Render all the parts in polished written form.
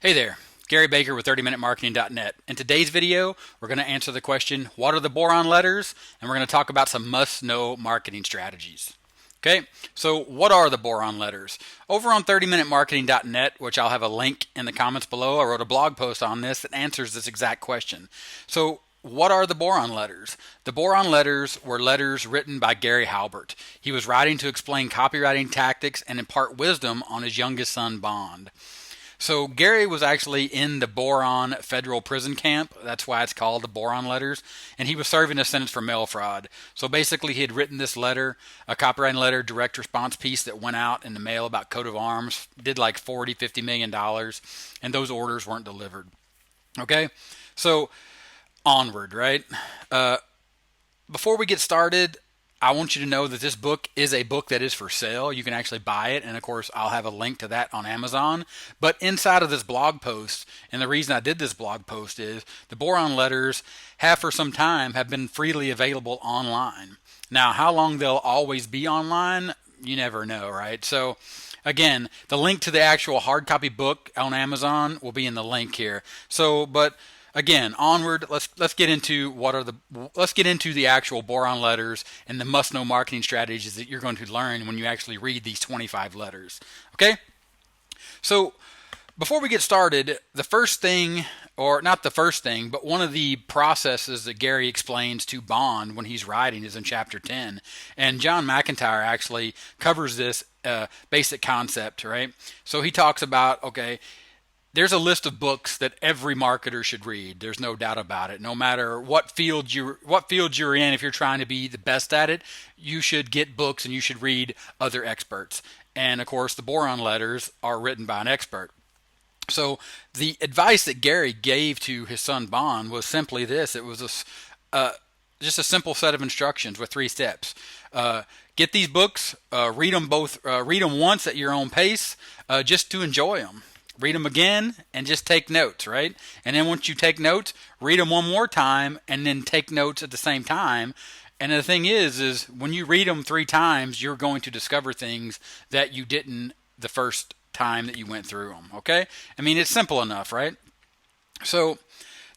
Hey there, Gary Baker with 30minutemarketing.net. In today's video, we're going to answer the question, what are the Boron letters? And we're going to talk about some must-know marketing strategies. Okay, so what are the Boron letters? Over on 30minutemarketing.net, which I'll have a link in the comments below, I wrote a blog post on this that answers this exact question. So what are the Boron letters? The Boron letters were letters written by Gary Halbert. He was writing to explain copywriting tactics and impart wisdom on his youngest son, Bond. So Gary was actually in the Boron federal prison camp. That's why it's called the Boron letters. And he was serving a sentence for mail fraud. So basically he had written this letter, a copywriting letter, direct response piece that went out in the mail about coat of arms, did like $40-50 million, and those orders weren't delivered. Okay, so onward, right? Before we get started, I want you to know that this book is a book that is for sale. You can actually buy it, and of course I'll have a link to that on Amazon. But inside of this blog post, and the reason I did this blog post is the Boron letters have for some time have been freely available online. Now, how long they'll always be online, you never know, right? So again, the link to the actual hard copy book on Amazon will be in the link here. So, but again, onward. Let's get into the actual Boron letters and the must-know marketing strategies that you're going to learn when you actually read these 25 letters. Okay? So before we get started, the first thing, or not the first thing, but one of the processes that Gary explains to Bond when he's writing is in chapter 10. And John McIntyre actually covers this basic concept, right? So he talks about, okay, there's a list of books that every marketer should read. There's no doubt about it. No matter what field you're in, if you're trying to be the best at it, you should get books and you should read other experts. And of course, the Boron letters are written by an expert. So the advice that Gary gave to his son Bond was simply this. It was just a simple set of instructions with 3 steps. Get these books, read them once at your own pace, just to enjoy them. Read them again and just take notes, right? And then once you take notes, read them one more time and then take notes at the same time. And the thing is when you read them 3 times, you're going to discover things that you didn't the first time that you went through them, okay? I mean, it's simple enough, right? So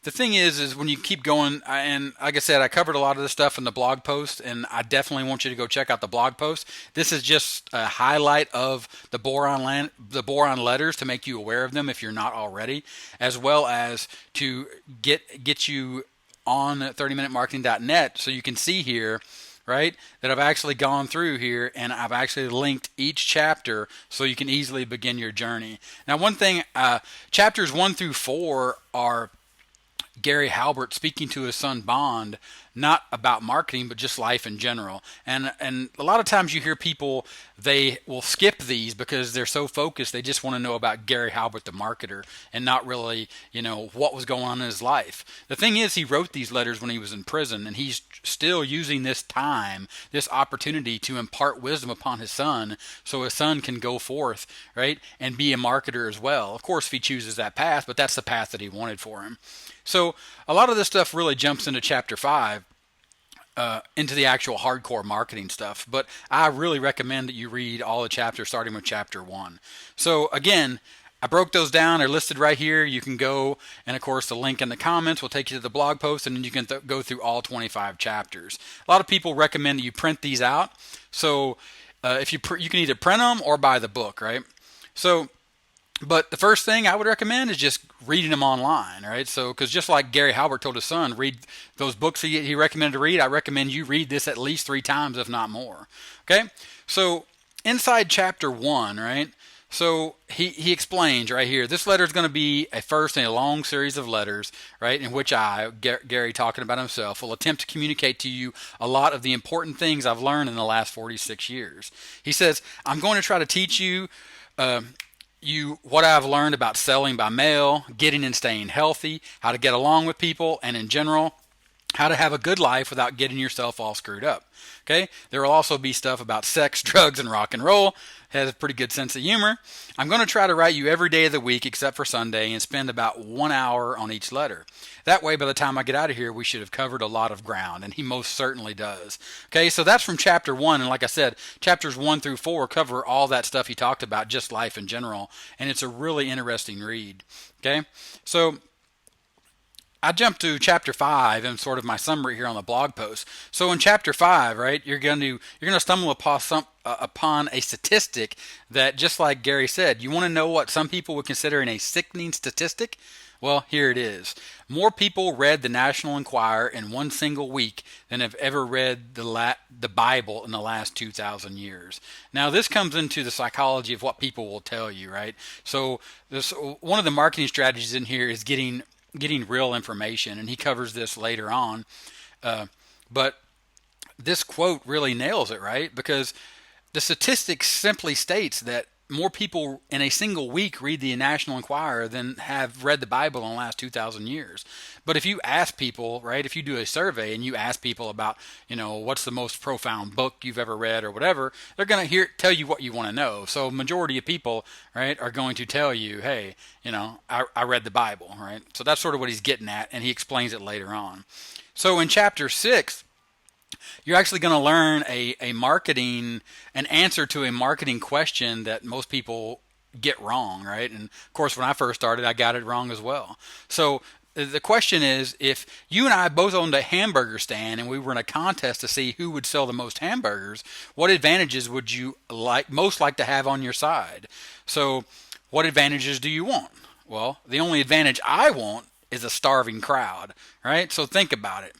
the thing is when you keep going, and like I said, I covered a lot of this stuff in the blog post, and I definitely want you to go check out the blog post. This is just a highlight of the Boron letters to make you aware of them if you're not already, as well as to get you on 30minutemarketing.net so you can see here, right, that I've actually gone through here and I've actually linked each chapter so you can easily begin your journey. Now, one thing, chapters 1 through 4 are Gary Halbert speaking to his son Bond, not about marketing, but just life in general. And a lot of times you hear people, they will skip these because they're so focused, they just want to know about Gary Halbert, the marketer, and not really, what was going on in his life. The thing is, he wrote these letters when he was in prison, and he's still using this time, this opportunity to impart wisdom upon his son so his son can go forth, right, and be a marketer as well. Of course, if he chooses that path, but that's the path that he wanted for him. So a lot of this stuff really jumps into chapter 5, into the actual hardcore marketing stuff. But I really recommend that you read all the chapters starting with chapter 1. So again, I broke those down. They're listed right here. You can go, and of course the link in the comments will take you to the blog post, and then you can go through all 25 chapters. A lot of people recommend that you print these out. So if you can either print them or buy the book, right? So, but the first thing I would recommend is just reading them online, right? So, because just like Gary Halbert told his son, read those books he recommended to read, I recommend you read this at least 3 times, if not more. Okay? So, inside chapter 1, right? So, he explains right here, this letter is going to be a first in a long series of letters, right, in which Gary talking about himself, will attempt to communicate to you a lot of the important things I've learned in the last 46 years. He says, I'm going to try to teach you what I've learned about selling by mail, getting and staying healthy, how to get along with people, and in general, how to have a good life without getting yourself all screwed up. Okay, there will also be stuff about sex, drugs, and rock and roll. Has a pretty good sense of humor. I'm going to try to write you every day of the week except for Sunday and spend about 1 hour on each letter. That way, by the time I get out of here, we should have covered a lot of ground, and he most certainly does. Okay, so that's from chapter 1, and like I said, chapters 1 through 4 cover all that stuff he talked about, just life in general, and it's a really interesting read. Okay, so I jumped to chapter 5 and sort of my summary here on the blog post. So in chapter 5, right, you're going to stumble upon a statistic that, just like Gary said, you want to know what some people would consider a sickening statistic? Well, here it is. More people read the National Enquirer in one single week than have ever read the Bible in the last 2,000 years. Now, this comes into the psychology of what people will tell you, right? So one of the marketing strategies in here is getting real information, and he covers this later on. But this quote really nails it, right? Because the statistics simply states that more people in a single week read the National Enquirer than have read the Bible in the last 2,000 years. But if you ask people, right, if you do a survey and you ask people about, what's the most profound book you've ever read or whatever, they're going to tell you what you want to know. So majority of people, right, are going to tell you, hey, I read the Bible, right? So that's sort of what he's getting at, and he explains it later on. So in chapter 6, you're actually going to learn an answer to a marketing question that most people get wrong, right? And of course, when I first started, I got it wrong as well. So the question is, if you and I both owned a hamburger stand and we were in a contest to see who would sell the most hamburgers, what advantages would you most like to have on your side? So what advantages do you want? Well, the only advantage I want is a starving crowd, right? So think about it.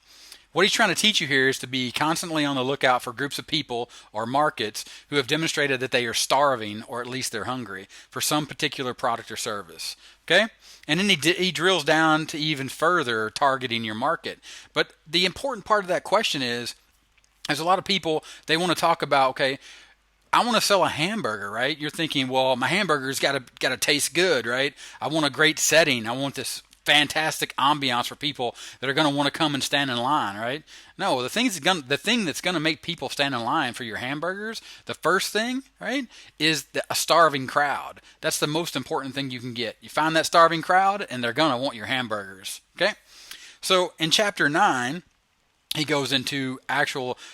What he's trying to teach you here is to be constantly on the lookout for groups of people or markets who have demonstrated that they are starving, or at least they're hungry, for some particular product or service. Okay? And then he drills down to even further targeting your market. But the important part of that question is, there's a lot of people, they want to talk about, okay, I want to sell a hamburger, right? You're thinking, well, my hamburger's got to taste good, right? I want a great setting. I want this fantastic ambiance for people that are going to want to come and stand in line, right? No, the thing that's going to make people stand in line for your hamburgers, the first thing, right, is a starving crowd. That's the most important thing you can get. You find that starving crowd, and they're going to want your hamburgers. Okay, so in chapter 9, he goes into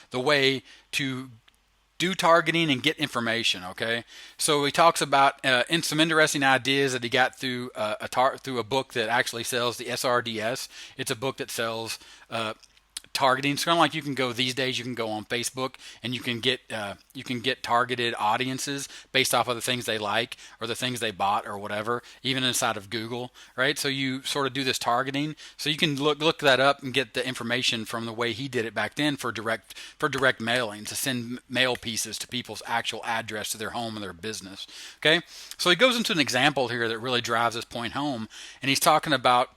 the way to do targeting and get information. Okay, so he talks about some interesting ideas that he got through a book that actually sells the SRDS. It's a book that sells targeting. It's kind of like you can go on Facebook and you can get targeted audiences based off of the things they like or the things they bought or whatever, even inside of Google, right? So you sort of do this targeting. So you can look that up and get the information from the way he did it back then for direct mailing, to send mail pieces to people's actual address to their home and their business. Okay, so he goes into an example here that really drives this point home, and he's talking about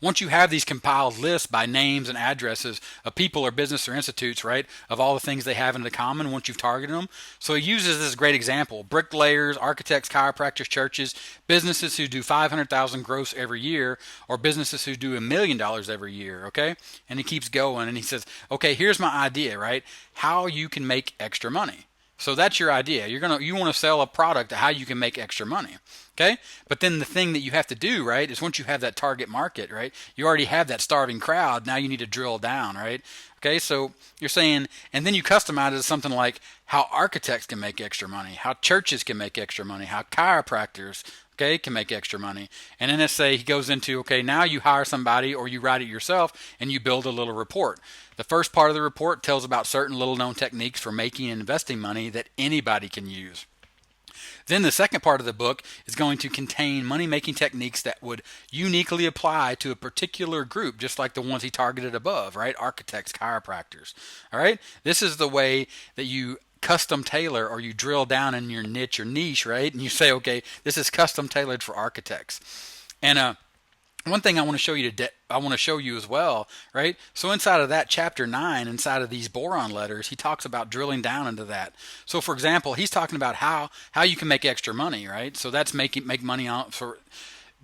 once you have these compiled lists by names and addresses of people or business or institutes, right, of all the things they have in common once you've targeted them. So he uses this great example: bricklayers, architects, chiropractors, churches, businesses who do $500,000 gross every year, or businesses who do $1 million every year. Okay, and he keeps going, and he says, okay, here's my idea, right? How you can make extra money. So that's your idea. You want to sell a product to how you can make extra money. Okay? But then the thing that you have to do, right, is once you have that target market, right, you already have that starving crowd. Now you need to drill down, right? Okay, so you're saying, and then you customize it to something like how architects can make extra money, how churches can make extra money, how chiropractors, okay, can make extra money. And then let's say he goes into, okay, now you hire somebody or you write it yourself and you build a little report. The first part of the report tells about certain little known techniques for making and investing money that anybody can use. Then the second part of the book is going to contain money-making techniques that would uniquely apply to a particular group, just like the ones he targeted above, right? Architects, chiropractors, all right? This is the way that you custom tailor, or you drill down in your niche or niche, right? And you say, okay, this is custom tailored for architects. And one thing I want to show you as well, right? So inside of that chapter 9, inside of these Boron letters, he talks about drilling down into that. So for example, he's talking about how you can make extra money, right? So that's make money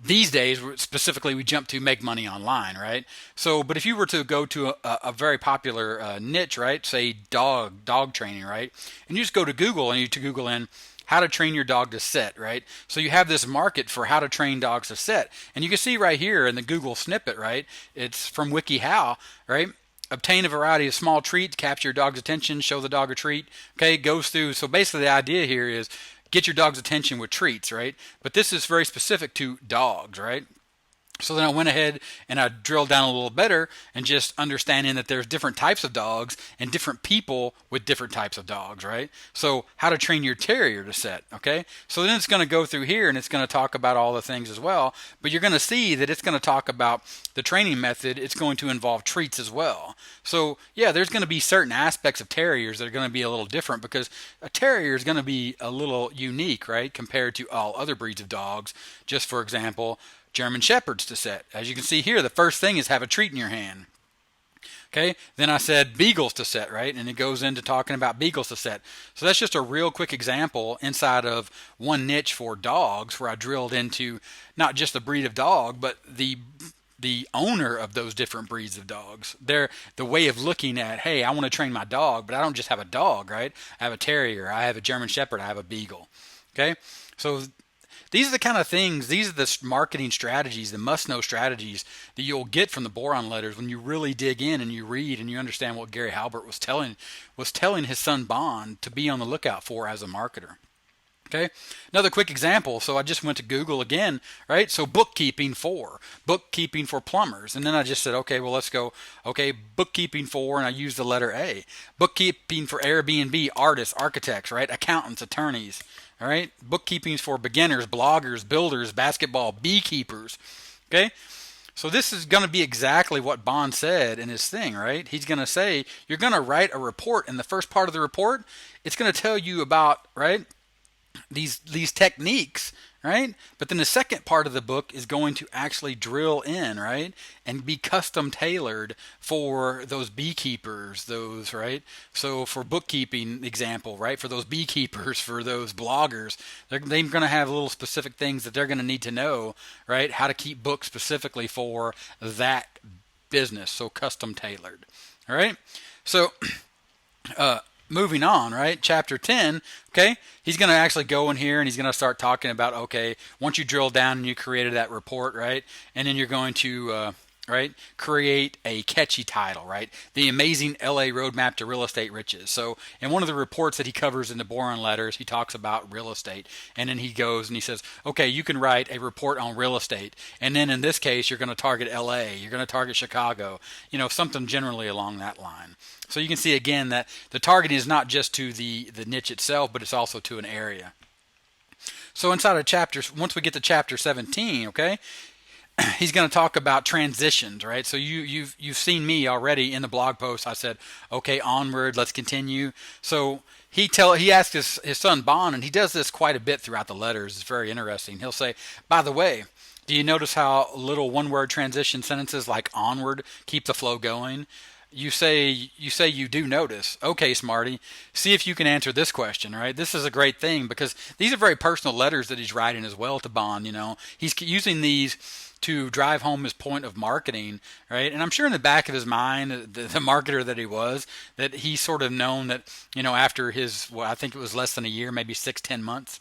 these days, specifically, we jump to make money online, right? So, but if you were to go to a very popular niche, right, say dog training, right, and you just go to Google and you to Google in how to train your dog to sit, right? So you have this market for how to train dogs to sit, and you can see right here in the Google snippet, right? It's from WikiHow, right? Obtain a variety of small treats, capture your dog's attention, show the dog a treat. Okay, it goes through. So basically, the idea here is get your dog's attention with treats, right? But this is very specific to dogs, right? So then I went ahead and I drilled down a little better and just understanding that there's different types of dogs and different people with different types of dogs, right? So how to train your terrier to sit, okay? So then it's going to go through here and it's going to talk about all the things as well, but you're going to see that it's going to talk about the training method. It's going to involve treats as well. So yeah, there's going to be certain aspects of terriers that are going to be a little different because a terrier is going to be a little unique, right, compared to all other breeds of dogs. Just for example, German Shepherds to set. As you can see here, the first thing is have a treat in your hand. Okay, then I said beagles to set, right? And it goes into talking about beagles to set. So that's just a real quick example inside of one niche for dogs where I drilled into not just the breed of dog, but the owner of those different breeds of dogs. They're the way of looking at, hey, I want to train my dog, but I don't just have a dog, right? I have a terrier, I have a German Shepherd, I have a beagle. Okay, so these are the kind of things, these are the marketing strategies, the must-know strategies that you'll get from the Boron letters when you really dig in and you read and you understand what Gary Halbert was telling his son Bond to be on the lookout for as a marketer. Okay, another quick example. So I just went to Google again, right? So bookkeeping for plumbers. And then I just said, okay, well, let's go, okay, bookkeeping for, and I used the letter A. Bookkeeping for Airbnb, artists, architects, right? Accountants, attorneys, all right? Bookkeeping for beginners, bloggers, builders, basketball, beekeepers, okay? So this is going to be exactly what Bond said in his thing, right? He's going to say, you're going to write a report. In the first part of the report, it's going to tell you about, right, these techniques, right? But then the second part of the book is going to actually drill in, right, and be custom tailored for those beekeepers, those, right? So for bookkeeping example, right, for those beekeepers, for those bloggers, they're going to have little specific things that they're going to need to know, right, how to keep books specifically for that business, so custom tailored. All right, so moving on, right? Chapter 10, okay? He's going to actually go in here and he's going to start talking about, okay, once you drill down and you created that report, right? And then you're going to, right, create a catchy title, right? The Amazing LA Roadmap to Real Estate Riches. So in one of the reports that he covers in the Boron letters, he talks about real estate. And then he goes and he says, okay, you can write a report on real estate. And then in this case, you're going to target LA, you're going to target Chicago, you know, something generally along that line. So you can see again that the targeting is not just to the niche itself, but it's also to an area. So inside of chapters, once we get to chapter 17, okay, he's going to talk about transitions, right? So you've seen me already in the blog post. I said, okay, onward, let's continue. So he asked his son Bond, and he does this quite a bit throughout the letters. It's very interesting. He'll say, by the way, do you notice how little one-word transition sentences like onward keep the flow going? You say you do notice. Okay, Smarty, see if you can answer this question, right? This is a great thing because these are very personal letters that he's writing as well to Bond, you know. He's using these to drive home his point of marketing, right? And I'm sure in the back of his mind, the marketer that he was, that he sort of known that, you know, after his, well, I think it was less than a year, maybe 6-10 months,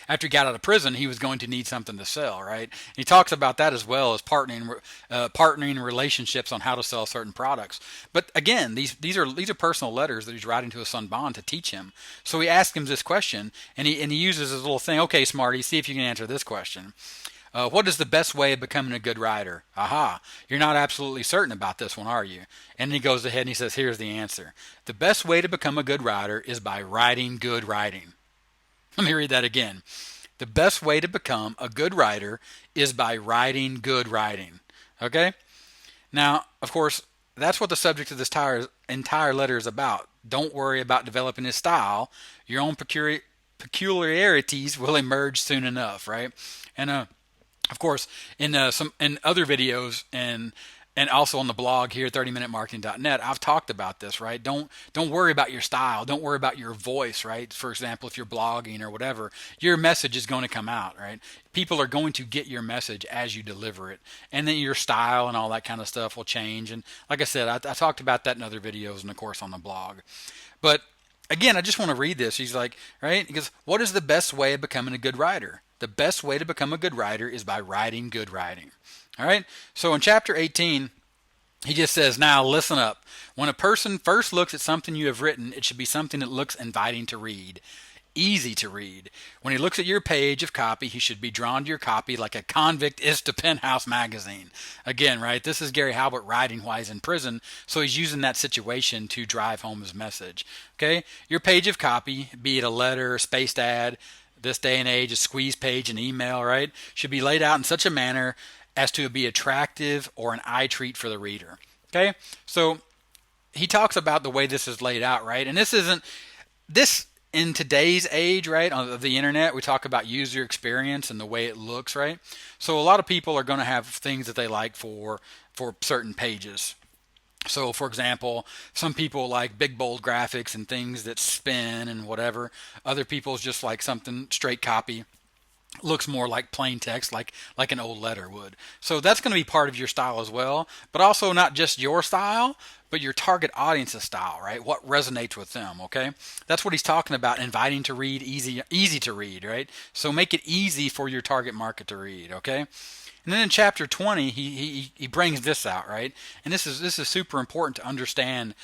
after he got out of prison, he was going to need something to sell, right? And he talks about that as well as partnering relationships on how to sell certain products. But again, these are personal letters that he's writing to his son Bond to teach him. So he asks him this question, and he uses his little thing. Okay, Smarty, see if you can answer this question. What is the best way of becoming a good writer? Aha, you're not absolutely certain about this one, are you? And he goes ahead and he says, here's the answer. The best way to become a good writer is by writing good writing. Let me read that again. The best way to become a good writer is by writing good writing. Okay? Now, of course, that's what the subject of this entire letter is about. Don't worry about developing his style. Your own peculiarities will emerge soon enough, right? And of course, in other videos and And also on the blog here, 30minutemarketing.net, I've talked about this, right? Don't worry about your style. Don't worry about your voice, right? For example, if you're blogging or whatever, your message is going to come out, right? People are going to get your message as you deliver it. And then your style and all that kind of stuff will change. And like I said, I talked about that in other videos and of course on the blog. But again, I just want to read this. He's like, right? He goes, what is the best way of becoming a good writer? The best way to become a good writer is by writing good writing. All right. So in chapter 18, he just says, now listen up. When a person first looks at something you have written, it should be something that looks inviting to read, easy to read. When he looks at your page of copy, he should be drawn to your copy like a convict is to Penthouse magazine. Again, right? This is Gary Halbert writing while he's in prison, so he's using that situation to drive home his message. Okay? Your page of copy, be it a letter, a spaced ad, this day and age, a squeeze page, an email, right, should be laid out in such a manner as to be attractive or an eye treat for the reader. Okay? So he talks about the way this is laid out, right? And this in today's age, right, on the internet, we talk about user experience and the way it looks, right? So a lot of people are going to have things that they like for certain pages. So, for example, some people like big, bold graphics and things that spin and whatever. Other people just like something straight copy. Looks more like plain text, like an old letter would. So that's going to be part of your style as well, but also not just your style, but your target audience's style, right? What resonates with them, okay? That's what he's talking about, inviting to read, easy to read, right? So make it easy for your target market to read, okay? And then in chapter 20, he brings this out, right? And this is super important to understand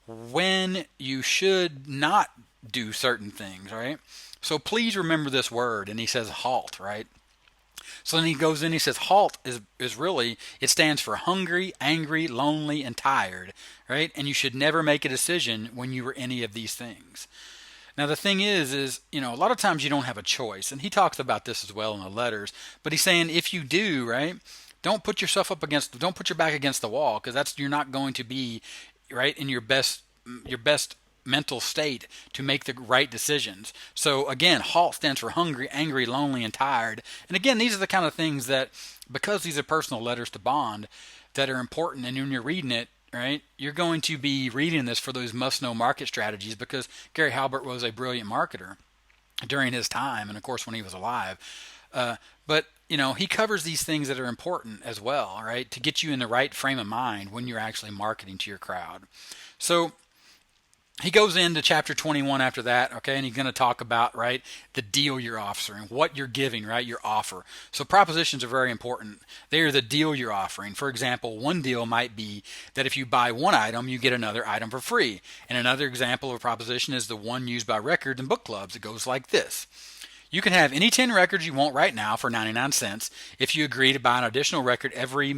when you should not do certain things, right? So please remember this word, and he says halt, right? So then he goes in, he says halt is really, it stands for hungry, angry, lonely, and tired, right? And you should never make a decision when you are any of these things. Now the thing is, a lot of times you don't have a choice, and he talks about this as well in the letters, but he's saying if you do, right, don't put your back against the wall, because you're not going to be, right, in your best mental state to make the right decisions. So again, HALT stands for hungry, angry, lonely, and tired. And again, these are the kind of things that, because these are personal letters to Bond, that are important. And when you're reading it, right, you're going to be reading this for those must-know market strategies, because Gary Halbert was a brilliant marketer during his time, and of course when he was alive. But he covers these things that are important as well, right, to get you in the right frame of mind when you're actually marketing to your crowd. So he goes into chapter 21 after that, okay, and he's going to talk about, right, the deal you're offering, what you're giving, right, your offer. So propositions are very important. They are the deal you're offering. For example, one deal might be that if you buy one item, you get another item for free. And another example of a proposition is the one used by records and book clubs. It goes like this. You can have any 10 records you want right now for 99 cents if you agree to buy an additional record every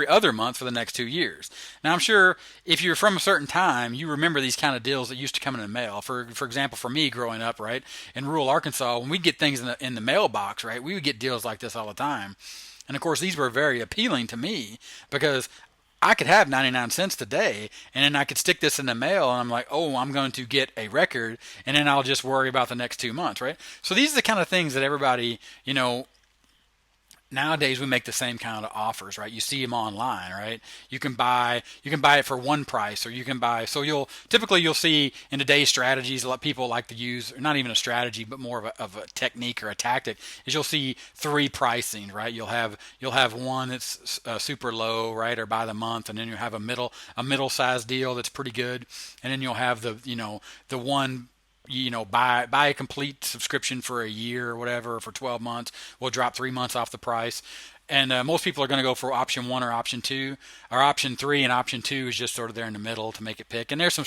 other month for the next 2 years. Now, I'm sure if you're from a certain time, you remember these kind of deals that used to come in the mail. For example, for me growing up, right, in rural Arkansas, when we'd get things in the mailbox, right, we would get deals like this all the time. And of course, these were very appealing to me because I could have 99 cents today, and then I could stick this in the mail, and I'm like, oh, I'm going to get a record, and then I'll just worry about the next 2 months, right? So these are the kind of things that everybody, nowadays we make the same kind of offers, right? You see them online, right? You can buy it for one price, or you can buy. So you'll see in today's strategies, a lot of people like to use, or not even a strategy, but more of a technique or a tactic, is you'll see 3 pricing, right? You'll have one that's super low, right, or by the month, and then you have a middle sized deal that's pretty good, and then you'll have the one. Buy a complete subscription for a year or whatever, or for 12 months. We'll drop 3 months off the price. And most people are going to go for option 1 or option 2, or option 3, and option 2 is just sort of there in the middle to make it pick. And there's some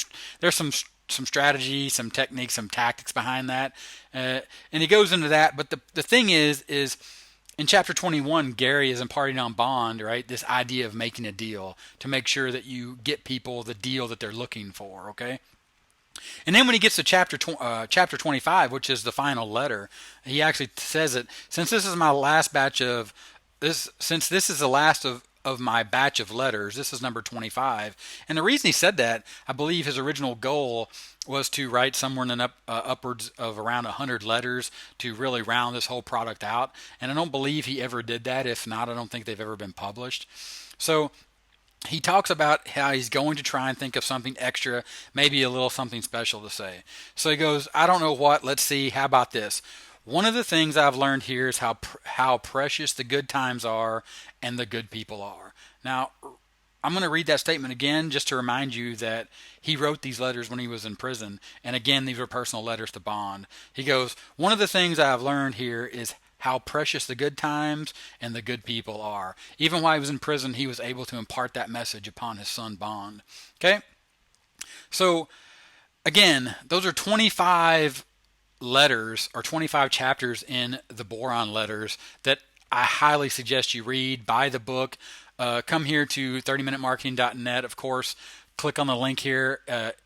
strategy, some techniques, some tactics behind that. And he goes into that. But the thing is in chapter 21, Gary is imparting on Bond, right, this idea of making a deal to make sure that you get people the deal that they're looking for, okay? And then when he gets to chapter 25, which is the final letter, he actually says it, since this is the last of my batch of letters, this is number 25. And the reason he said that, I believe his original goal was to write somewhere in upwards of around 100 letters to really round this whole product out. And I don't believe he ever did that. If not, I don't think they've ever been published. So he talks about how he's going to try and think of something extra, maybe a little something special to say. So he goes, I don't know what, let's see, how about this? One of the things I've learned here is how precious the good times are and the good people are. Now, I'm going to read that statement again just to remind you that he wrote these letters when he was in prison. And again, these were personal letters to Bond. He goes, one of the things I've learned here is how precious the good times and the good people are. Even while he was in prison, he was able to impart that message upon his son Bond. Okay? So, again, those are 25 letters or 25 chapters in the Boron letters that I highly suggest you read. Buy the book. Come here to 30minutemarketing.net, of course. Click on the link here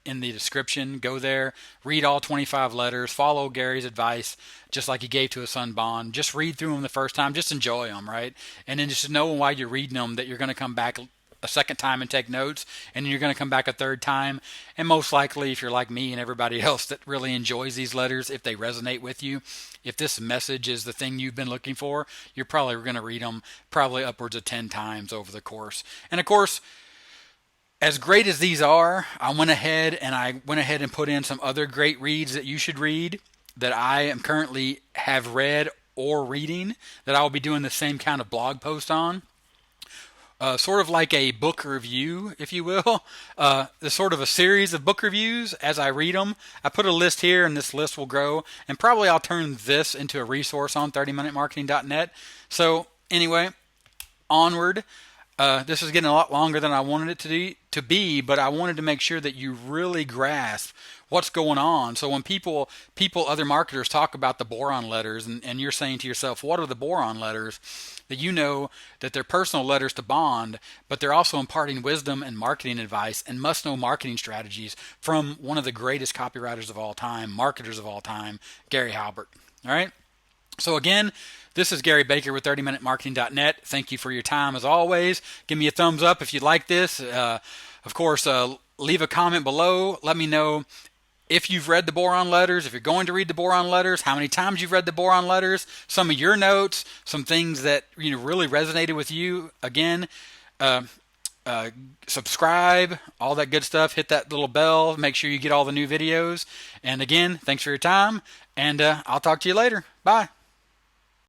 in the description. Go there, read all 25 letters, follow Gary's advice, just like he gave to his son Bond. Just read through them the first time, just enjoy them, right? And then just know while you're reading them that you're going to come back a second time and take notes, and then you're going to come back a third time. And most likely, if you're like me and everybody else that really enjoys these letters, if they resonate with you, if this message is the thing you've been looking for, you're probably going to read them probably upwards of 10 times over the course. And of course, as great as these are, I went ahead and put in some other great reads that you should read that I am currently have read or reading that I will be doing the same kind of blog post on. Sort of like a book review, if you will. There's sort of a series of book reviews as I read them. I put a list here, and this list will grow. And probably I'll turn this into a resource on 30minutemarketing.net. So anyway, onward. This is getting a lot longer than I wanted it to be, but I wanted to make sure that you really grasp what's going on. So when other marketers talk about the Boron letters, and you're saying to yourself, what are the Boron letters? That you know that they're personal letters to Bond, but they're also imparting wisdom and marketing advice and must-know marketing strategies from one of the greatest copywriters of all time, marketers of all time, Gary Halbert. All right? So again, this is Gary Baker with 30minutemarketing.net. Thank you for your time as always. Give me a thumbs up if you like this. Of course, leave a comment below. Let me know if you've read the Boron letters, if you're going to read the Boron letters, how many times you've read the Boron letters, some of your notes, some things that really resonated with you. Again, subscribe, all that good stuff. Hit that little bell. Make sure you get all the new videos. And again, thanks for your time, and I'll talk to you later. Bye.